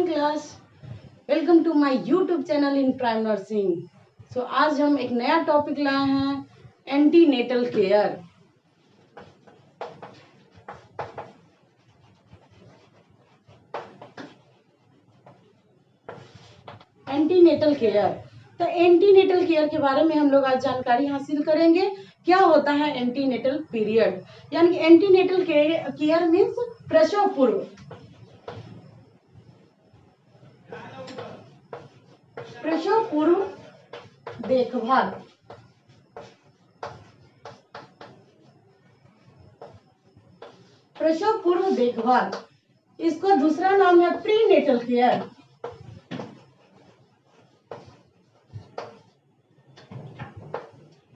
Morning class. Welcome to my YouTube channel in prime nursing. So आज हम एक नया टॉपिक लाए हैं, एंटीनेटल केयर। एंटीनेटल केयर, तो एंटीनेटल केयर के बारे में हम लोग आज जानकारी हासिल करेंगे। क्या होता है एंटीनेटल पीरियड, यानी कि एंटीनेटल केयर मीन्स प्रसव पूर्व। प्रसव पूर्व देखभाल। प्रसव पूर्व देखभाल, इसका दूसरा नाम है प्रीनेटल केयर।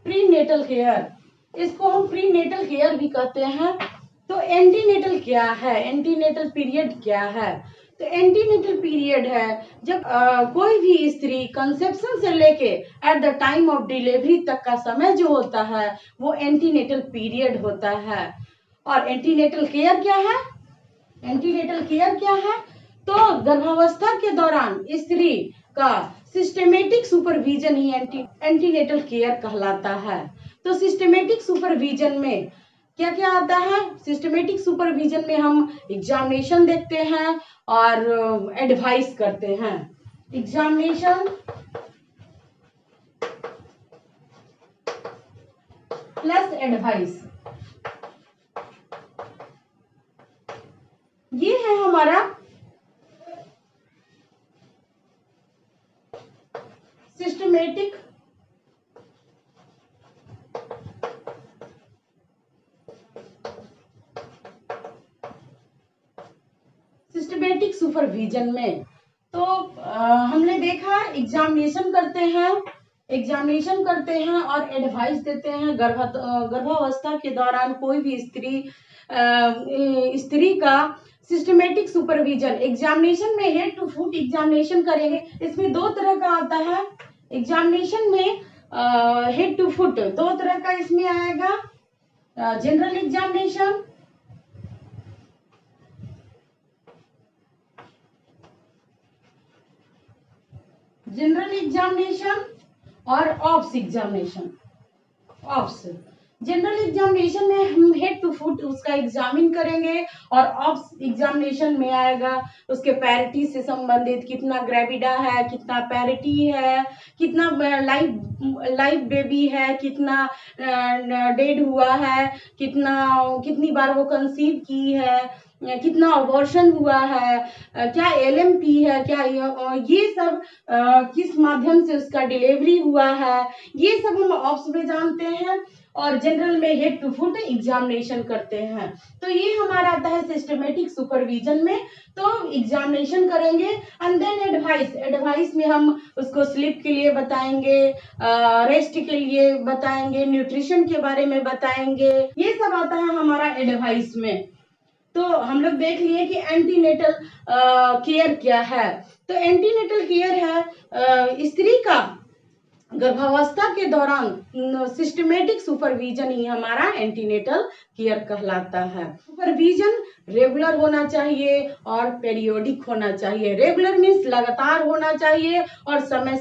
प्रीनेटल केयर, इसको हम प्रीनेटल केयर भी कहते हैं। तो एंटीनेटल क्या है, एंटीनेटल पीरियड क्या है? तो एंटीनेटल पीरियड है जब कोई भी स्त्री कंसेप्शन से लेके at the time of delivery तक का समय जो होता है वो एंटीनेटल पीरियड होता है। और एंटीनेटल केयर क्या है? एंटीनेटल केयर क्या है? तो गर्भावस्था के दौरान स्त्री का सिस्टमेटिक सुपरविजन ही एंटीनेटल केयर कहलाता है। तो सिस्टमेटिक सुपरविजन में क्या क्या आता है? सिस्टमेटिक सुपरविजन में हम एग्जामिनेशन देखते हैं और एडवाइस करते हैं। एग्जामिनेशन प्लस एडवाइस, ये है हमारा सिस्टमेटिक सुपरविजन में। तो हमने देखा एग्जामिनेशन करते हैं और एडवाइस देते हैं। गर्भावस्था के दौरान कोई भी स्त्री का सिस्टमेटिक सुपरविजन, एग्जामिनेशन में हेड टू फुट एग्जामिनेशन करेंगे। इसमें दो तरह का आता है एग्जामिनेशन में। हेड टू फुट दो तरह का इसमें आएगा। जनरल एग्जामिनेशन, और ops examination. Ops general examination में हम हेड टू फुट उसका एग्जामिन करेंगे और ऑप्स एग्जामिनेशन में आएगा उसके पैरिटी से संबंधित, कितना ग्रेविडा है, कितना पैरिटी है, कितना लाइव बेबी है, कितना डेड हुआ है, कितनी बार वो कंसीव की है, कितना अबॉर्शन हुआ है, क्या एलएमपी है, क्या ये सब किस माध्यम से उसका डिलीवरी हुआ है, ये सब हम ऑप्स में जानते हैं। और जनरल में हेड टू फुट एग्जामिनेशन करते हैं। तो ये हमारा आता है सिस्टमेटिक सुपरविजन में। तो एग्जामिनेशन करेंगे एंड देन एडवाइस में हम उसको स्लीप के लिए बताएंगे, रेस्ट के लिए बताएंगे, न्यूट्रिशन के बारे में बताएंगे। ये सब आता है हमारा एडवाइस में। तो हम लोग देख लिए कि एंटीनेटल केयर क्या है। तो एंटीनेटल केयर है स्त्री का गर्भावस्था के दौरान सिस्टमेटिक सुपरविजन ही हमारा एंटीनेटल केयर कहलाता है। सुपरविजन रेगुलर होना चाहिए और पीरियोडिक होना चाहिए। रेगुलर मीन्स लगातार होना चाहिए और समय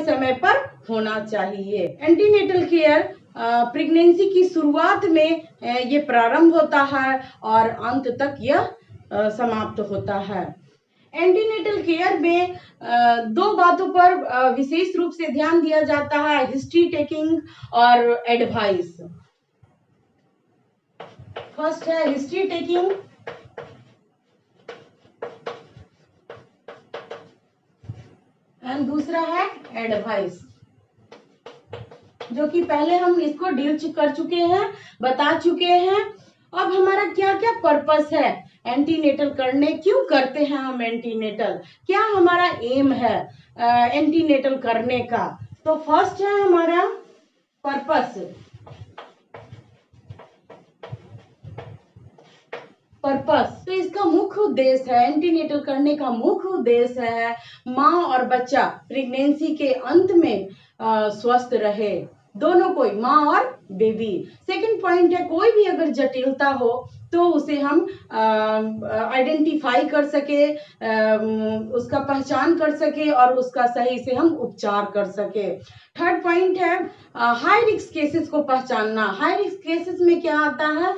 समय पर होना चाहिए। एंटीनेटल केयर प्रेगनेंसी की शुरुआत में ये प्रारंभ होता है और अंत तक यह समाप्त होता है। एंटीनेटल केयर में दो बातों पर विशेष रूप से ध्यान दिया जाता है, हिस्ट्री टेकिंग और एडवाइस। फर्स्ट है हिस्ट्री टेकिंग एंड दूसरा है एडवाइस, जो कि पहले हम इसको डील कर चुके हैं, बता चुके हैं। अब हमारा क्या क्या पर्पस है एंटीनेटल करने, क्यों करते हैं हम एंटीनेटल, क्या हमारा एम है एंटीनेटल करने का? तो फर्स्ट है हमारा पर्पस। तो इसका मुख्य उद्देश्य है, एंटीनेटल करने का मुख्य उद्देश्य है माँ और बच्चा प्रेगनेंसी के अंत में स्वस्थ रहे, दोनों कोई, माँ और बेबी। सेकंड पॉइंट है कोई भी अगर जटिलता हो तो उसे हम आइडेंटिफाई कर सके, उसका पहचान कर सके और उसका सही से हम उपचार कर सके। थर्ड पॉइंट है हाई रिस्क केसेस को पहचानना। हाई रिस्क केसेस में क्या आता है,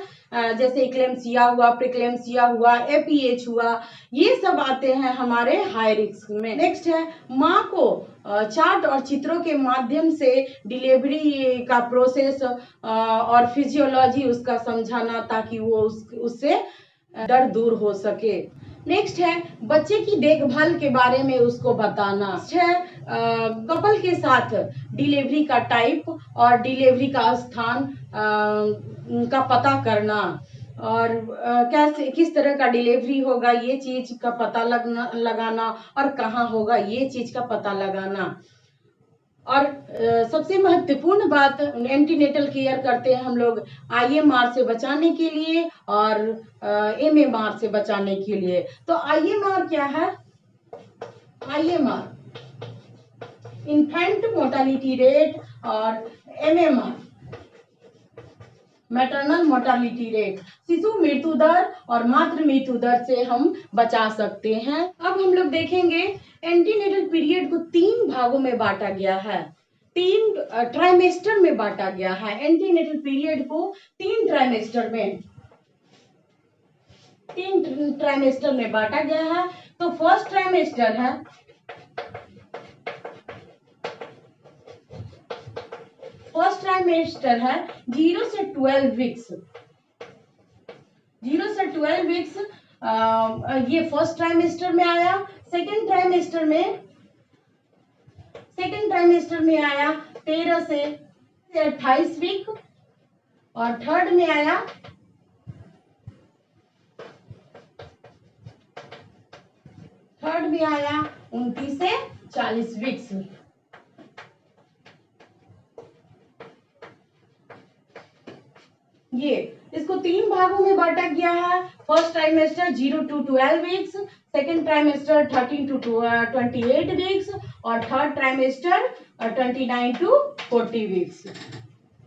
जैसे इक्लेम्सिया हुआ, प्रिक्लेम्सिया हुआ, एपीएच हुआ, ये सब आते हैं हमारे हाई रिस्क में। नेक्स्ट है माँ को चार्ट और चित्रों के माध्यम से डिलीवरी का प्रोसेस और फिजियोलॉजी उसका समझाना, ताकि वो उससे डर दूर हो सके। नेक्स्ट है बच्चे की देखभाल के बारे में उसको बताना। नेक्स्ट है कपल के साथ डिलीवरी का टाइप और डिलीवरी का स्थान का पता करना, और कैसे किस तरह का डिलीवरी होगा ये चीज का पता लगाना, और कहाँ होगा ये चीज का पता लगाना। और सबसे महत्वपूर्ण बात, एंटीनेटल केयर करते हैं हम लोग IMR से बचाने के लिए और MMR से बचाने के लिए। तो IMR क्या है? IMR इन्फेंट मोर्टालिटी रेट और MMR मैटरनल मोर्टालिटी रेट, शिशु मृत्यु दर और मातृ मृत्यु दर से हम बचा सकते हैं। अब हम लोग देखेंगे एंटीनेटल पीरियड को 3 भागों में बांटा गया है, 3 ट्राइमेस्टर में बांटा गया है। एंटीनेटल पीरियड को 3 ट्राइमेस्टर में बांटा गया है। तो फर्स्ट ट्राइमेस्टर है, फर्स्ट ट्राइमेस्टर है 0 से 12 वीक्स, 0 से 12 वीक्स, ये फर्स्ट ट्राइमेस्टर में आया। सेकेंड ट्राइमेस्टर में आया 13 से 28 वीक, और थर्ड में आया 29 से 40 वीक्स। ये इसको 3 भागों में बांटा गया है। First trimester 0 to 12 weeks, second trimester 13 to 28 weeks, और third trimester 29 to 40 weeks.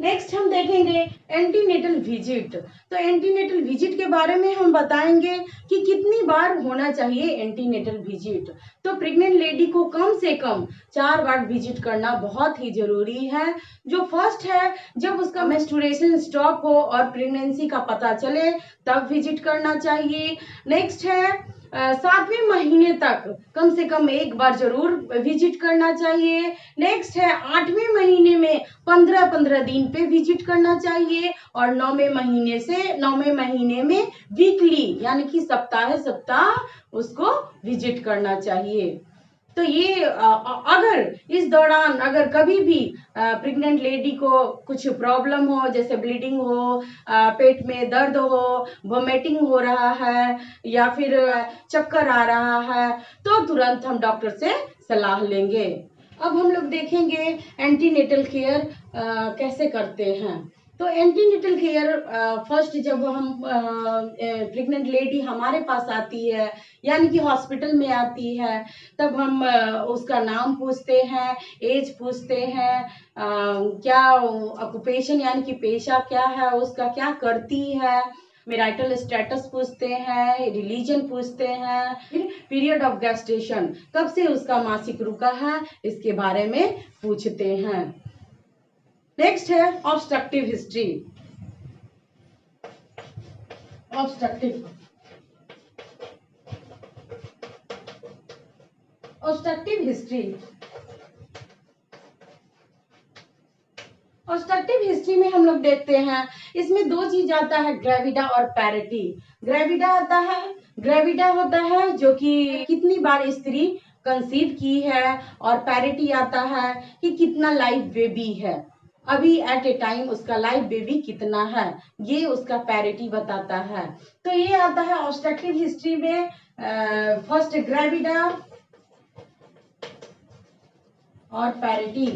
Next हम देखेंगे एंटीनेटल विजिट। तो एंटीनेटल विजिट के बारे में हम बताएंगे कि कितनी बार होना चाहिए एंटीनेटल विजिट। तो प्रेग्नेंट लेडी को कम से कम 4 बार विजिट करना बहुत ही जरूरी है। जो फर्स्ट है, जब उसका मेंस्ट्रुएशन स्टॉप हो और प्रेगनेंसी का पता चले तब विजिट करना चाहिए। नेक्स्ट है 7वें महीने तक कम से कम 1 बार जरूर विजिट करना चाहिए। नेक्स्ट है 8वें महीने में 15-15 दिन पे विजिट करना चाहिए, और 9वें महीने में वीकली यानी कि सप्ताह उसको विजिट करना चाहिए। तो ये अगर इस दौरान अगर कभी भी प्रेग्नेंट लेडी को कुछ प्रॉब्लम हो, जैसे ब्लीडिंग हो, पेट में दर्द हो, वोमिटिंग हो रहा है, या फिर चक्कर आ रहा है, तो तुरंत हम डॉक्टर से सलाह लेंगे। अब हम लोग देखेंगे एंटीनेटल केयर कैसे करते हैं। तो एंटीनेटल केयर फर्स्ट जब हम प्रेग्नेंट लेडी हमारे पास आती है, यानी कि हॉस्पिटल में आती है, तब हम उसका नाम पूछते हैं, एज पूछते हैं, क्या ऑक्यूपेशन यानी कि पेशा क्या है उसका, क्या करती है, मैरिटल स्टेटस पूछते हैं, रिलीजन पूछते हैं, फिर पीरियड ऑफ गेस्टेशन, कब से उसका मासिक रुका है, इसके बारे में पूछते हैं। नेक्स्ट है obstructive history. Obstructive history, obstructive history में हम लोग देखते हैं, इसमें 2 चीज आता है, ग्रेविडा और पैरिटी। ग्रेविडा होता है जो कि कितनी बार स्त्री कंसीव की है, और पैरिटी आता है कि कितना लाइव बेबी है, अभी एट ए टाइम उसका लाइव बेबी कितना है, ये उसका पैरिटी बताता है। तो ये आता है ऑब्स्ट्रक्टिव हिस्ट्री में, फर्स्ट ग्रेविडा और पैरिटी।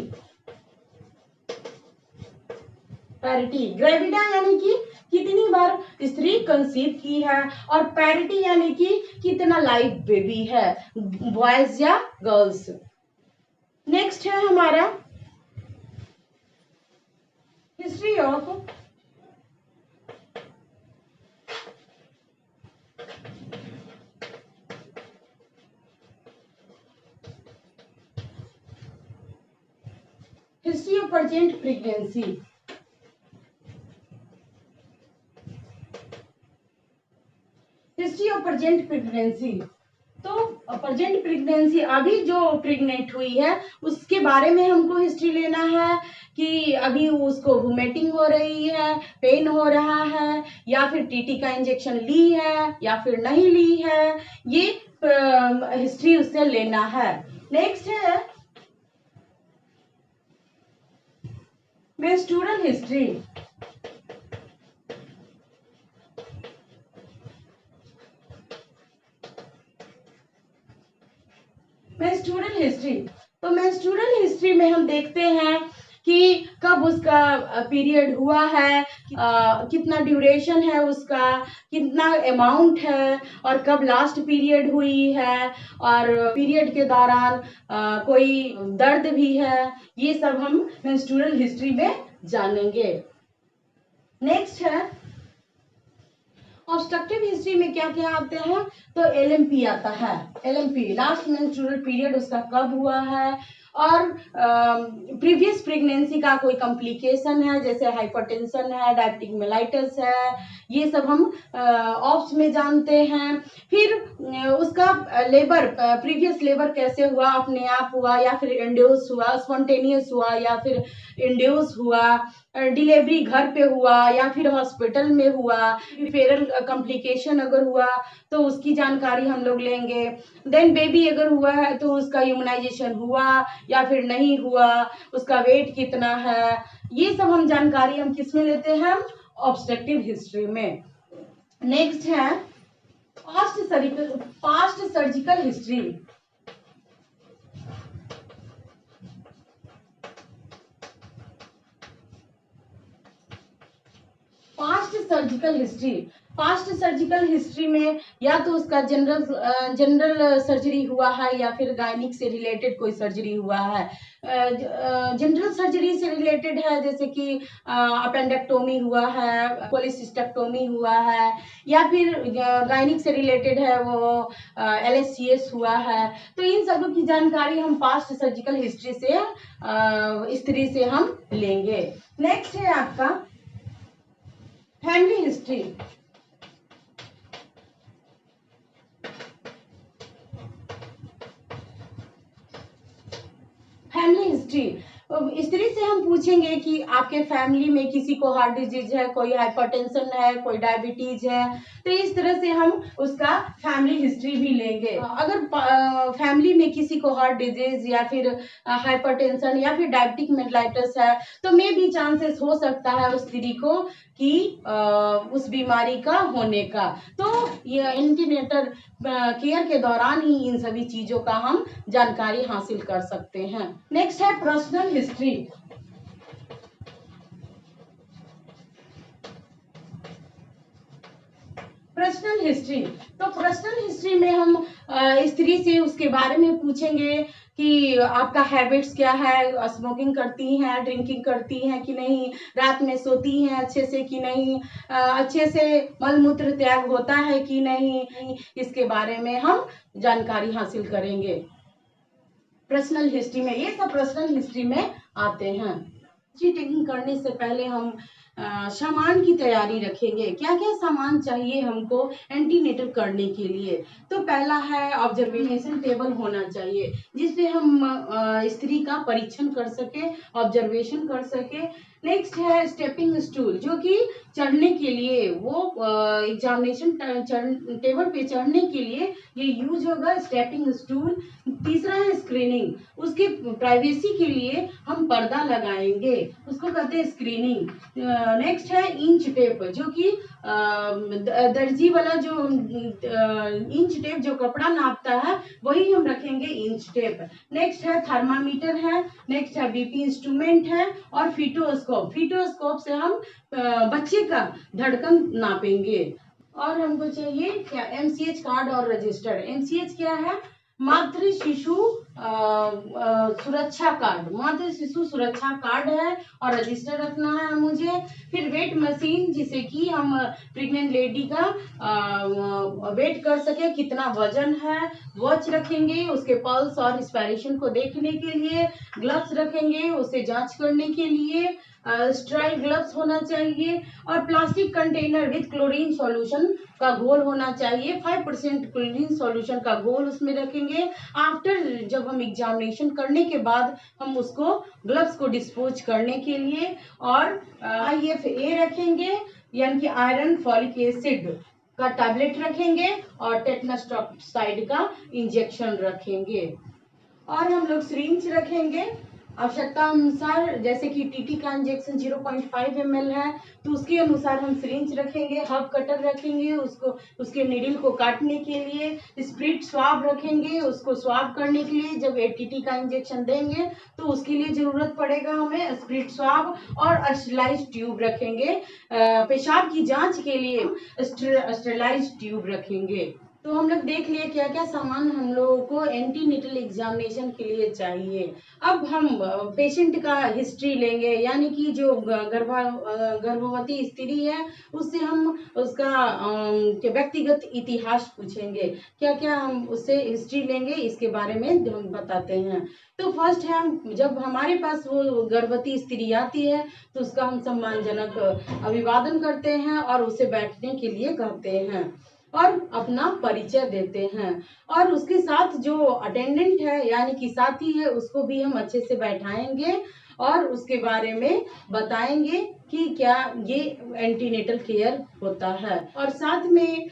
ग्रेविडा यानी कि कितनी बार स्त्री कंसीव की है, और पैरिटी यानी कि कितना लाइव बेबी है, बॉयज या गर्ल्स। नेक्स्ट है हमारा history of history of present pregnancy, history of present pregnancy. तो प्रेजेंट प्रेगनेंसी, अभी जो प्रेग्नेंट हुई है उसके बारे में हमको हिस्ट्री लेना है कि अभी उसको वोमिटिंग हो रही है, पेन हो रहा है, या फिर टीटी का इंजेक्शन ली है या फिर नहीं ली है, ये हिस्ट्री उससे लेना है। नेक्स्ट है मेंस्ट्रुअल हिस्ट्री। मेंस्ट्रुअल हिस्ट्री, तो मेंस्ट्रुअल हिस्ट्री में हम देखते हैं कि कब उसका पीरियड हुआ है, कितना ड्यूरेशन है उसका, कितना अमाउंट है, और कब लास्ट पीरियड हुई है, और पीरियड के दौरान कोई दर्द भी है, ये सब हम मेंस्ट्रुअल हिस्ट्री में जानेंगे। नेक्स्ट है ऑब्स्ट्रक्टिव हिस्ट्री में क्या क्या आते हैं, तो एलएमपी आता है। एलएमपी लास्ट मेंस्ट्रुअल पीरियड उसका कब हुआ है, और प्रीवियस प्रेगनेंसी का कोई कॉम्प्लिकेशन है, जैसे हाइपरटेंशन है, डायबिटिक मेलाइटिस है, ये सब हम ऑप्स में जानते हैं। फिर उसका लेबर, प्रीवियस लेबर कैसे हुआ, अपने आप हुआ या फिर इंड्यूस हुआ, स्पॉन्टेनियस हुआ या फिर इंड्यूस हुआ, डिलीवरी घर पे हुआ या फिर हॉस्पिटल में हुआ, फेरल कॉम्प्लिकेशन अगर हुआ तो उसकी जानकारी हम लोग लेंगे। देन बेबी अगर हुआ है तो उसका इम्यूनाइजेशन हुआ या फिर नहीं हुआ, उसका वेट कितना है, ये सब हम जानकारी हम किस में लेते हैं, ऑब्स्ट्रक्टिव हिस्ट्री में। नेक्स्ट है past surgical history. Past surgical history, past surgical history में या तो उसका जनरल सर्जरी हुआ है या फिर गायनिक से रिलेटेड कोई सर्जरी हुआ है। जनरल सर्जरी से रिलेटेड है, जैसे कि अपेंडेक्टोमी हुआ है, कोलिसिस्टेक्टोमी हुआ है, या फिर गायनिक से रिलेटेड है वो LSCS हुआ है। तो इन सब की जानकारी हम पास्ट सर्जिकल हिस्ट्री से स्त्री से हम लेंगे। नेक्स्ट है आपका फैमिली हिस्ट्री। फैमिली हिस्ट्री, स्त्री से हम पूछेंगे कि आपके फैमिली में किसी को हार्ट डिजीज है, कोई हाइपरटेंशन है, कोई डायबिटीज है, तो इस तरह से हम उसका फैमिली हिस्ट्री भी लेंगे। अगर फैमिली में किसी को हार्ट डिजीज या फिर हाइपरटेंशन या फिर डायबिटिक मेलाइटिस है, तो मे भी चांसेस हो सकता है उस स्त्री को कि उस बीमारी का होने का। तो ये एंटीनेटल केयर के दौरान ही इन सभी चीजों का हम जानकारी हासिल कर सकते हैं। नेक्स्ट है पर्सनल हिस्ट्री। पर्सनल हिस्ट्री, तो पर्सनल हिस्ट्री में हम स्त्री से उसके बारे में पूछेंगे कि आपका हैबिट्स क्या है, स्मोकिंग करती हैं, ड्रिंकिंग करती हैं कि नहीं, रात में सोती हैं अच्छे से कि नहीं, अच्छे से मलमूत्र त्याग होता है कि नहीं, इसके बारे में हम जानकारी हासिल करेंगे पर्सनल हिस्ट्री में। ये सब पर्सनल हिस्ट्री में आते हैं। टेकिंग करने से पहले हम सामान की तैयारी रखेंगे, क्या क्या सामान चाहिए हमको एंटीनेटल करने के लिए। तो पहला है ऑब्जर्वेशन टेबल होना चाहिए, जिससे हम स्त्री का परीक्षण कर सके, ऑब्जर्वेशन कर सके। नेक्स्ट है स्टेपिंग स्टूल, जो कि चढ़ने के लिए, वो एग्जामिनेशन टेबल पे चढ़ने के लिए ये यूज होगा, स्टेपिंग स्टूल। तीसरा है स्क्रीनिंग, उसके प्राइवेसी के लिए हम पर्दा लगाएंगे, उसको कहते हैं स्क्रीनिंग। नेक्स्ट है इंच टेप, जो कि दर्जी वाला जो इंच टेप जो कपड़ा नापता है वही हम रखेंगे, इंच टेप। नेक्स्ट है थर्मामीटर है, नेक्स्ट है बीपी इंस्ट्रूमेंट है, और फीटोस्कोप। फीटोस्कोप से हम बच्चे का धड़कन नापेंगे। और हमको चाहिए क्या, MCH कार्ड और रजिस्टर। MCH क्या है, मातृ शिशु सुरक्षा कार्ड, मातृ शिशु सुरक्षा कार्ड है और रजिस्टर रखना है मुझे। फिर वेट मशीन, जिसे कि हम प्रेग्नेंट लेडी का वेट कर सके कितना वजन है। वॉच रखेंगे उसके पल्स और इंस्पायरेशन को देखने के लिए। ग्लव्स रखेंगे उसे जांच करने के लिए। स्टेराइल ग्लव्स होना चाहिए और plastic container with chlorine solution का घोल होना चाहिए। 5% क्लोरीन सॉल्यूशन का घोल उसमें रखेंगे। आफ्टर, जब हम एग्जामिनेशन करने के बाद हम उसको ग्लव्स को डिस्पोज करने के लिए। और IFA रखेंगे, यानी कि आयरन फॉलिक एसिड का टैबलेट रखेंगे और टेटनस टॉक्साइड का इंजेक्शन रखेंगे। और हम लोग सिरिंज रखेंगे आवश्यकता अनुसार, जैसे कि टीटी का इंजेक्शन 0.5 ml है तो उसके अनुसार हम सिरिंज रखेंगे। हब कटर रखेंगे उसको, उसके नीडल को काटने के लिए। स्प्रिट स्वाब रखेंगे उसको स्वाब करने के लिए। जब टीटी का इंजेक्शन देंगे तो उसके लिए जरूरत पड़ेगा हमें स्प्रिट स्वाब। और स्टेरिलाइज ट्यूब रखेंगे, पेशाब की जांच के लिए स्टेरिलाइज ट्यूब रखेंगे। तो हम लोग देख लिए क्या क्या सामान हम लोगों को एंटीनेटल एग्जामिनेशन के लिए चाहिए। अब हम पेशेंट का हिस्ट्री लेंगे, यानी कि जो गर्भवती स्त्री है उससे हम उसका व्यक्तिगत इतिहास पूछेंगे। क्या क्या हम उससे हिस्ट्री लेंगे इसके बारे में हम बताते हैं। तो फर्स्ट है, जब हमारे पास वो गर्भवती स्त्री आती है तो उसका हम सम्मानजनक अभिवादन करते हैं और उसे बैठने के लिए कहते हैं और अपना परिचय देते हैं। और उसके साथ जो अटेंडेंट है यानी कि साथी है उसको भी हम अच्छे से बैठाएंगे और उसके बारे में बताएंगे कि क्या ये एंटीनेटल केयर होता है। और साथ में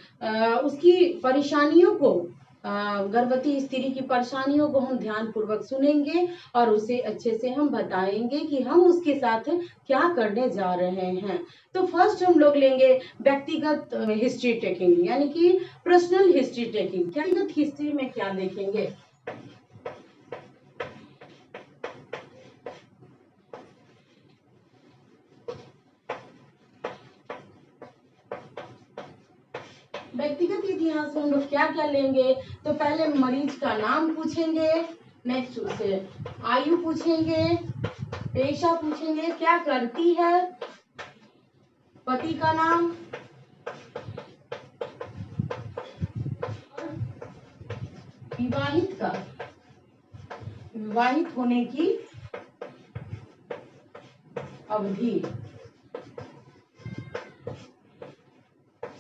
उसकी परेशानियों को, गर्भवती स्त्री की परेशानियों को हम ध्यान पूर्वक सुनेंगे और उसे अच्छे से हम बताएंगे कि हम उसके साथ क्या करने जा रहे हैं। तो फर्स्ट हम लोग लेंगे व्यक्तिगत हिस्ट्री टेकिंग, यानी कि पर्सनल हिस्ट्री टेकिंग। व्यक्तिगत हिस्ट्री में क्या देखेंगे? व्यक्तिगत इतिहास में हम लोग क्या क्या लेंगे? तो पहले मरीज का नाम पूछेंगे, नेक्स्ट उसे आयु पूछेंगे, पेशा पूछेंगे, क्या करती है, पति का नाम, विवाहित होने की अवधि,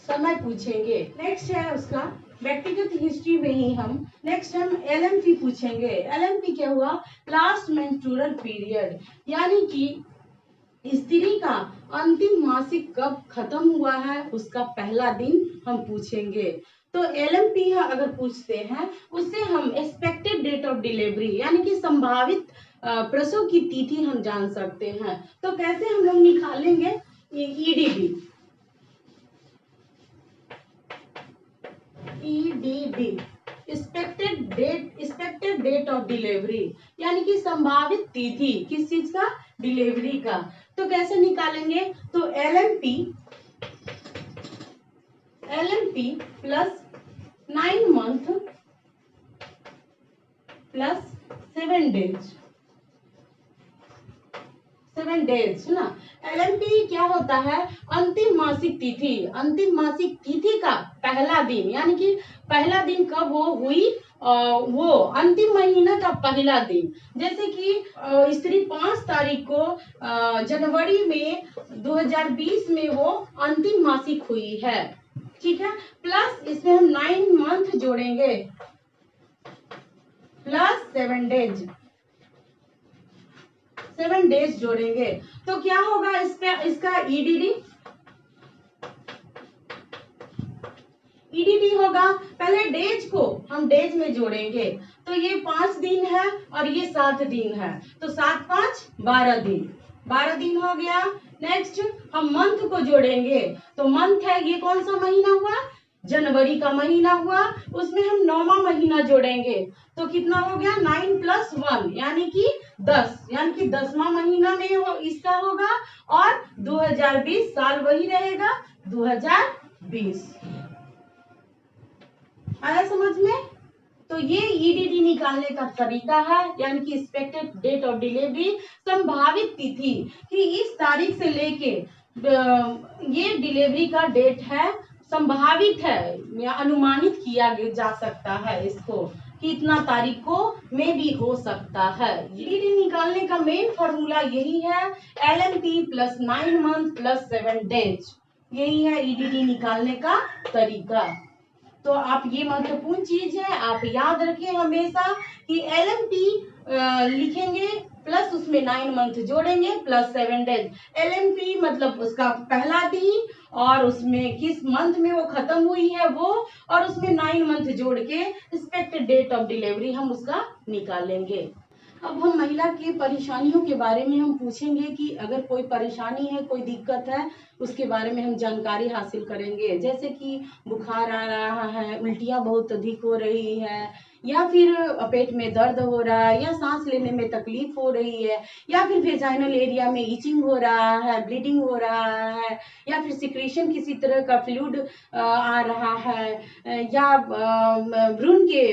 समय पूछेंगे। नेक्स्ट है उसका व्यक्तिगत हिस्ट्री में ही हम नेक्स्ट हम LMP पूछेंगे। LMP क्या हुआ? लास्ट मेंस्ट्रुअल पीरियड, यानी कि स्त्री का अंतिम मासिक कब खत्म हुआ है उसका पहला दिन हम पूछेंगे। तो LMP अगर पूछते हैं उससे हम एक्सपेक्टेड डेट ऑफ डिलीवरी, यानी कि संभावित प्रसव की तिथि हम जान सकते हैं। तो कैसे हम लोग निकालेंगे? EDD, expected date of delivery, यानी कि संभावित तिथि किस चीज का? डिलीवरी का। तो कैसे निकालेंगे? तो LMP plus 9 month plus 7 days है ना। LMP क्या होता है? अंतिम मासिक तिथि, अंतिम मासिक तिथि का पहला दिन, यानी कि पहला दिन कब वो हुई, वो अंतिम महीना का पहला दिन। जैसे कि स्त्री 5 तारीख को जनवरी में 2020 में वो अंतिम मासिक हुई है, ठीक है। प्लस इसमें हम 9 मंथ जोड़ेंगे प्लस 7 डेज जोड़ेंगे। तो क्या होगा इसका EDD होगा। पहले डेज को हम डेज में जोड़ेंगे, तो ये 5 दिन है और ये 7 दिन है, तो 7 5 12 दिन, 12 दिन हो गया। नेक्स्ट हम मंथ को जोड़ेंगे, तो मंथ है ये कौन सा महीना हुआ? जनवरी का महीना हुआ, उसमें हम 9वां महीना जोड़ेंगे, तो कितना हो गया? 9 प्लस 1 यानी कि 10, यानी कि 10वां महीना में इसका होगा। और 2020 साल वही रहेगा 2020। आया समझ में? तो ये ईडीडी निकालने का तरीका है, यानी कि एक्सपेक्टेड डेट ऑफ डिलीवरी, संभावित तिथि कि इस तारीख से लेके ये डिलीवरी का डेट है, संभावित है या अनुमानित किया जा सकता है इसको कि इतना तारीख को में भी हो सकता है। ईडीडी निकालने का मेन फॉर्मूला यही है, LMP plus 9 month plus 7 days, यही है ईडीडी निकालने का तरीका। तो आप ये महत्वपूर्ण चीज है, आप याद रखें हमेशा कि LMP लिखेंगे प्लस उसमें 9 मंथ जोड़ेंगे प्लस 7 डेज। LMP मतलब उसका पहला दिन और उसमें किस मंथ में वो खत्म हुई है वो, और उसमें 9 मंथ जोड़ के एक्सपेक्टेड डेट ऑफ डिलीवरी हम उसका निकालेंगे। अब हम महिला की परेशानियों के बारे में हम पूछेंगे कि अगर कोई परेशानी है, कोई दिक्कत है, उसके बारे में हम जानकारी हासिल करेंगे। जैसे कि बुखार आ रहा है, उल्टियाँ बहुत अधिक हो रही है, या फिर पेट में दर्द हो रहा है, या सांस लेने में तकलीफ हो रही है, या फिर वेजाइनल एरिया में इचिंग हो रहा है, ब्लीडिंग हो रहा है, या फिर सिक्रीशन किसी तरह का फ्लूइड आ रहा है, या भ्रूण के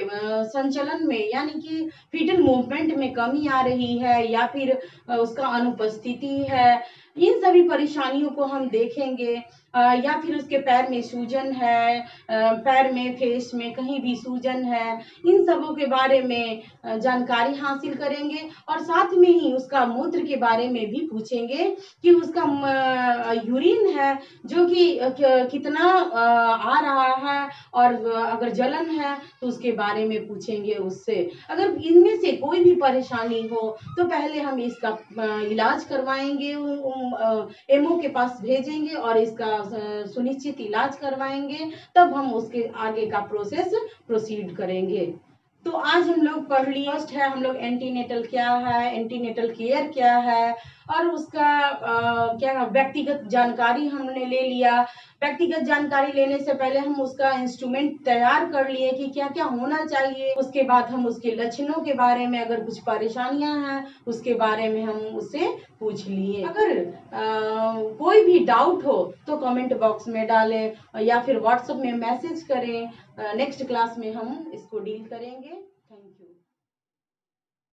संचलन में यानी कि फीटल मूवमेंट में कमी आ रही है, या फिर उसका अनुपस्थिति है, इन सभी परेशानियों को हम देखेंगे। या फिर उसके पैर में सूजन है, पैर में, फेस में कहीं भी सूजन है, इन सबों के बारे में जानकारी हासिल करेंगे, और साथ में ही उसका मूत्र के बारे में भी पूछेंगे कि उसका यूरिन है जो कि कितना आ रहा है, और अगर जलन है तो उसके बारे में पूछेंगे उससे। अगर इनमें से कोई भी परेशानी हो तो पहले हम इसका इलाज करवाएंगे, एमओ के पास भेजेंगे और इसका सुनिश्चित इलाज करवाएंगे, तब हम उसके आगे का प्रोसेस प्रोसीड करेंगे। तो आज हम लोग पढ़ लिए, फर्स्ट है हम लोग एंटीनेटल क्या है, एंटीनेटल केयर क्या है, और उसका क्या व्यक्तिगत जानकारी हमने ले लिया। व्यक्तिगत जानकारी लेने से पहले हम उसका इंस्ट्रूमेंट तैयार कर लिए कि क्या क्या होना चाहिए। उसके बाद हम उसके लक्षणों के बारे में, अगर कुछ परेशानियां हैं उसके बारे में हम उससे पूछ लिए। अगर कोई भी डाउट हो तो कमेंट बॉक्स में डालें या फिर व्हाट्सएप में मैसेज करें। नेक्स्ट क्लास में हम इसको डील करेंगे। Thank you.